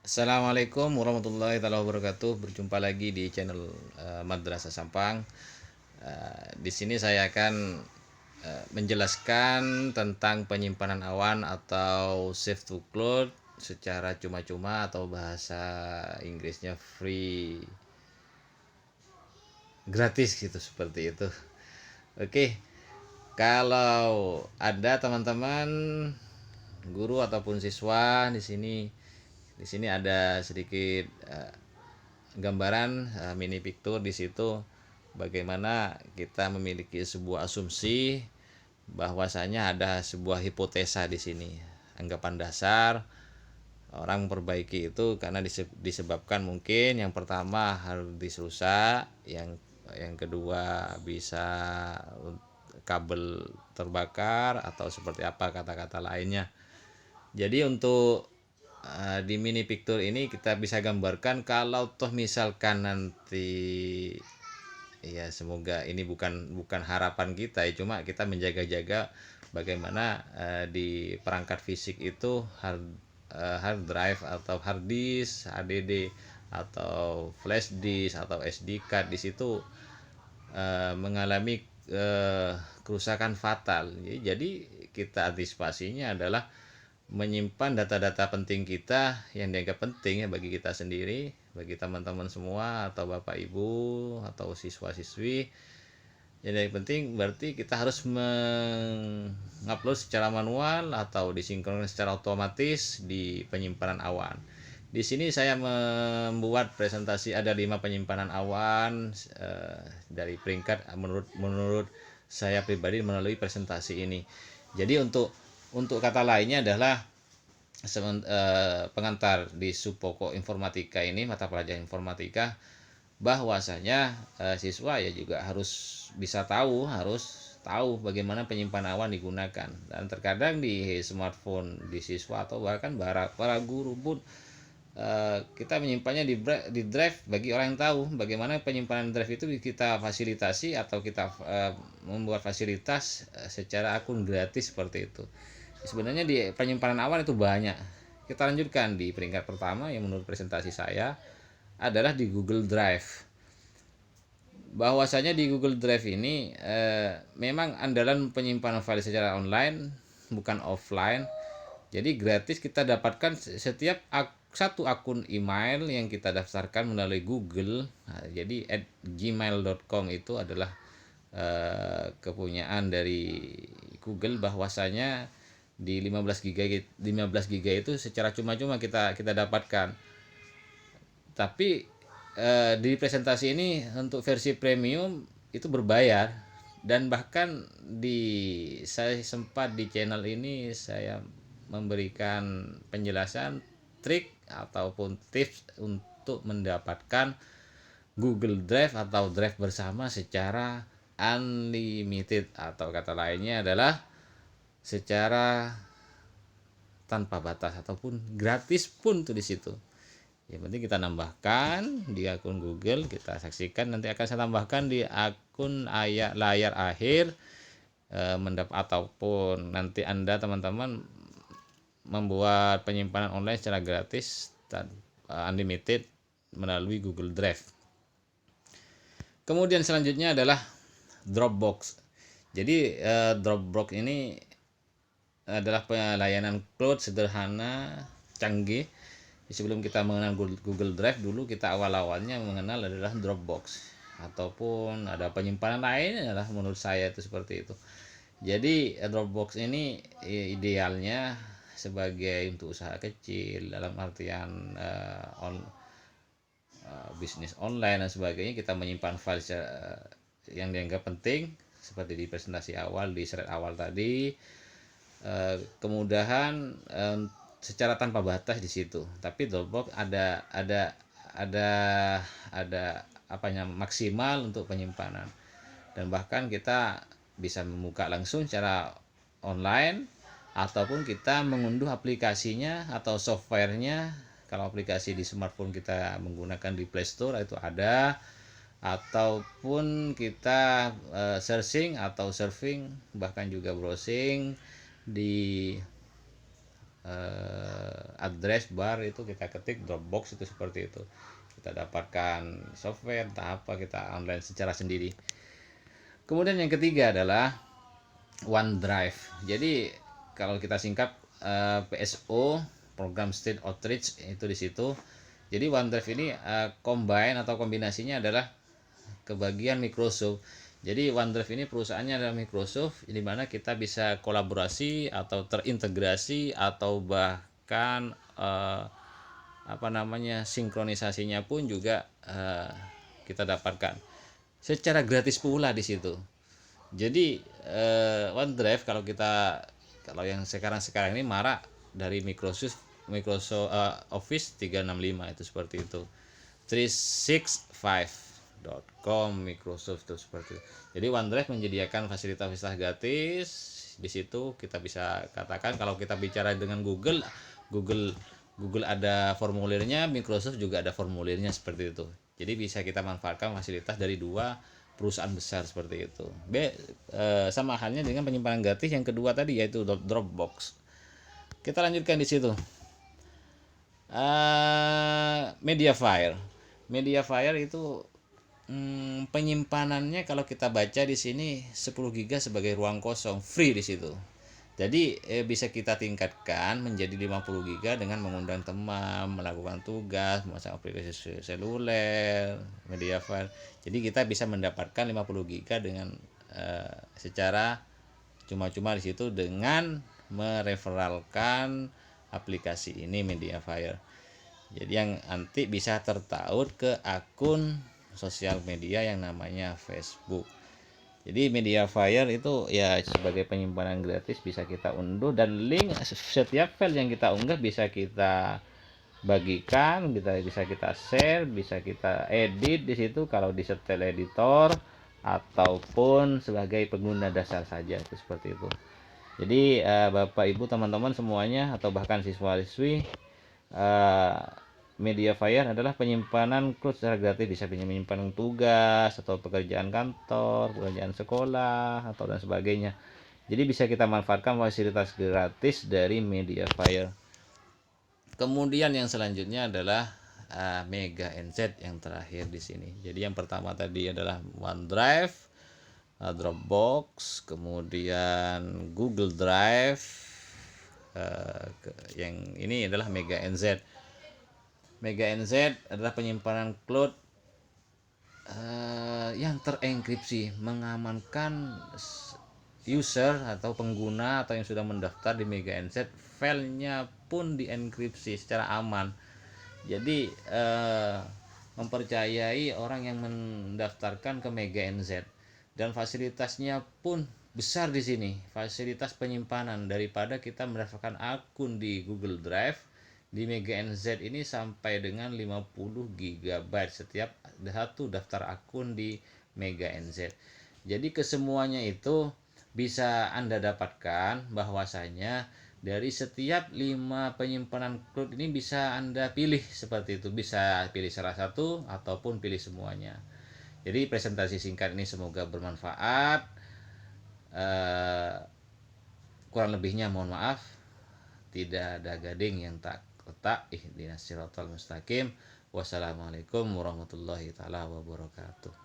Assalamualaikum warahmatullahi wabarakatuh. Berjumpa lagi di channel Madrasah Sampang. Di sini saya akan menjelaskan tentang penyimpanan awan atau save to cloud secara cuma-cuma atau bahasa Inggrisnya free, gratis gitu, seperti itu. Oke, kalau ada teman-teman guru ataupun siswa di sini ada sedikit gambaran mini picture di situ, bagaimana kita memiliki sebuah asumsi bahwasanya ada sebuah hipotesa di sini. Anggapan dasar orang memperbaiki itu karena disebabkan mungkin yang pertama hard disk rusak, yang kedua bisa kabel terbakar atau seperti apa kata-kata lainnya. Jadi untuk di mini picture ini kita bisa gambarkan kalau toh misalkan nanti, ya semoga ini bukan bukan harapan kita ya, cuma kita menjaga-jaga bagaimana di perangkat fisik itu hard drive atau hard disk, HDD atau flash disk atau SD card di situ mengalami kerusakan fatal. Jadi kita antisipasinya adalah menyimpan data-data penting kita yang dianggap penting ya bagi kita sendiri, bagi teman-teman semua atau bapak ibu atau siswa-siswi. Yang penting berarti kita harus mengupload secara manual atau disinkronkan secara otomatis di penyimpanan awan. Di sini saya membuat presentasi ada 5 penyimpanan awan dari peringkat menurut saya pribadi melalui presentasi ini. Jadi untuk kata lainnya adalah pengantar di sub pokok informatika ini, mata pelajaran informatika, bahwasanya siswa ya juga harus tahu bagaimana penyimpanan awan digunakan. Dan terkadang di smartphone di siswa atau bahkan para guru pun kita menyimpannya di drive. Bagi orang yang tahu bagaimana penyimpanan drive itu kita fasilitasi atau kita membuat fasilitas secara akun gratis seperti itu. Sebenarnya di penyimpanan awan itu banyak. Kita lanjutkan di peringkat pertama yang menurut presentasi saya adalah di Google Drive. Bahwasanya di Google Drive ini memang andalan penyimpanan file secara online bukan offline. Jadi gratis kita dapatkan setiap satu akun email yang kita daftarkan melalui Google. Nah, jadi @gmail.com itu adalah kepunyaan dari Google, bahwasanya di 15 GB itu secara cuma-cuma kita dapatkan. Tapi di presentasi ini untuk versi premium itu berbayar, dan bahkan saya sempat di channel ini saya memberikan penjelasan trik ataupun tips untuk mendapatkan Google Drive atau Drive bersama secara unlimited, atau kata lainnya adalah secara tanpa batas ataupun gratis pun tuh di situ. Yang penting kita nambahkan di akun Google, kita saksikan, nanti akan saya tambahkan di akun layar akhir ataupun nanti Anda teman-teman membuat penyimpanan online secara gratis dan unlimited melalui Google Drive. Kemudian selanjutnya adalah Dropbox. Jadi Dropbox ini adalah pelayanan cloud sederhana, canggih. Sebelum kita mengenal Google Drive, dulu kita awal-awalnya mengenal adalah Dropbox, ataupun ada penyimpanan lain adalah menurut saya itu seperti itu. Jadi Dropbox ini idealnya sebagai untuk usaha kecil, dalam artian bisnis online dan sebagainya. Kita menyimpan file yang dianggap penting seperti di presentasi awal, di slide awal tadi. Kemudahan secara tanpa batas di situ. Tapi Dropbox ada apanya maksimal untuk penyimpanan, dan bahkan kita bisa membuka langsung secara online ataupun kita mengunduh aplikasinya atau softwarenya. Kalau aplikasi di smartphone kita menggunakan di Play Store itu ada, ataupun kita searching atau surfing, bahkan juga browsing di address bar itu kita ketik Dropbox itu seperti itu. Kita dapatkan software entah apa, kita online secara sendiri. Kemudian yang ketiga adalah OneDrive. Jadi kalau kita singkat PSO, Program State Outreach itu di situ. Jadi OneDrive ini combine atau kombinasinya adalah kebagian Microsoft. Jadi OneDrive ini perusahaannya adalah Microsoft, di mana kita bisa kolaborasi atau terintegrasi atau bahkan sinkronisasinya pun juga kita dapatkan secara gratis pula di situ. Jadi OneDrive kalau yang sekarang ini marak dari Microsoft Office 365 itu seperti itu. 365.com Microsoft itu seperti itu. Jadi OneDrive menyediakan fasilitas-fasilitas gratis. Di situ kita bisa katakan kalau kita bicara dengan Google ada formulirnya, Microsoft juga ada formulirnya seperti itu. Jadi bisa kita manfaatkan fasilitas dari dua perusahaan besar seperti itu. Sama halnya dengan penyimpanan gratis yang kedua tadi, yaitu Dropbox. Kita lanjutkan di situ. Mediafire itu penyimpanannya kalau kita baca di sini 10 GB sebagai ruang kosong, free di situ. Jadi bisa kita tingkatkan menjadi 50 GB dengan mengundang teman, melakukan tugas, memasang aplikasi seluler, media file. Jadi kita bisa mendapatkan 50 GB dengan secara cuma-cuma di situ dengan mereferalkan aplikasi ini Mediafire. Jadi yang nanti bisa tertaut ke akun sosial media yang namanya Facebook. Jadi Mediafire itu ya sebagai penyimpanan gratis, bisa kita unduh, dan link setiap file yang kita unggah bisa kita bagikan, bisa kita share, bisa kita edit di situ kalau di setel editor ataupun sebagai pengguna dasar saja, itu seperti itu. Jadi Bapak Ibu teman-teman semuanya atau bahkan siswa-siswi, Mediafire adalah penyimpanan cloud secara gratis, bisa menyimpan tugas atau pekerjaan kantor, pekerjaan sekolah atau dan sebagainya. Jadi bisa kita manfaatkan fasilitas gratis dari Mediafire. Kemudian yang selanjutnya adalah Mega NZ yang terakhir di sini. Jadi yang pertama tadi adalah OneDrive, Dropbox, kemudian Google Drive, yang ini adalah Mega NZ. Mega NZ adalah penyimpanan cloud yang terenkripsi, mengamankan user atau pengguna atau yang sudah mendaftar di Mega NZ, filenya pun dienkripsi secara aman. Jadi mempercayai orang yang mendaftarkan ke Mega NZ, dan fasilitasnya pun besar di sini, fasilitas penyimpanan daripada kita mendaftarkan akun di Google Drive. Di Mega NZ ini sampai dengan 50 GB setiap satu daftar akun di Mega NZ. Jadi kesemuanya itu bisa Anda dapatkan, bahwasanya dari setiap 5 penyimpanan cloud ini bisa Anda pilih seperti itu, bisa pilih salah satu ataupun pilih semuanya. Jadi presentasi singkat ini semoga bermanfaat. Kurang lebihnya mohon maaf. Tidak ada gading yang tak letak. Ihdinas siratal mustaqim. Wassalamualaikum warahmatullahi taala wabarakatuh.